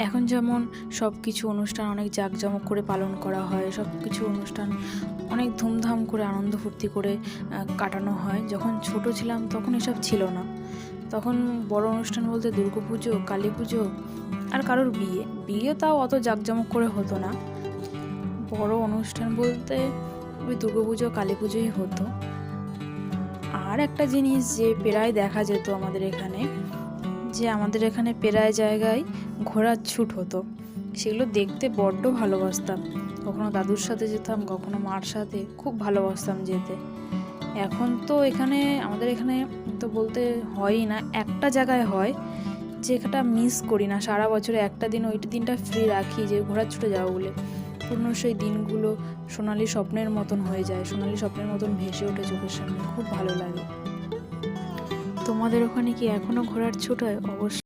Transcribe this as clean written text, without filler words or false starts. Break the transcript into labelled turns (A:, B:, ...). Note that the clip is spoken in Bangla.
A: এখন যেমন সব কিছু অনুষ্ঠান অনেক জাঁকজমক করে পালন করা হয়, সব কিছু অনুষ্ঠান অনেক ধুমধাম করে আনন্দ ফুর্তি করে কাটানো হয়। যখন ছোট ছিলাম তখন এসব ছিল না। তখন বড় অনুষ্ঠান বলতে দুর্গাপুজো, কালী পুজো আর কারোর বিয়ে। বিয়ে তাও অত জাঁকজমক করে হতো না। বড় অনুষ্ঠান বলতে ওই দুর্গাপুজো, কালী পুজোই হতো। আর একটা জিনিস যে প্রায় দেখা যেত আমাদের এখানে, যে আমাদের এখানে প্রায় জায়গায় ঘোড়ার ছুট হতো। সেগুলো দেখতে বড্ড ভালোবাসতাম। কখনো দাদুর সাথে যেতাম, কখনো মার সাথে, খুব ভালোবাসতাম যেতে। এখন তো এখানে আমাদের এখানে তো বলতে হয়ই না, একটা জায়গায় হয়, যেটা মিস করি না। সারা বছরে একটা দিন, ওই দিনটা ফ্রি রাখি যে ঘোড়ার ছুটে যাবো বলে। পুরনো সেই দিনগুলো সোনালি স্বপ্নের মতন হয়ে যায়, সোনালি স্বপ্নের মতন ভেসে ওঠে চোখের সামনে, খুব ভালো লাগে। তোমাদের ওখানে কি এখনো ঘোড়ার ছুট হয়? অবশ্যই।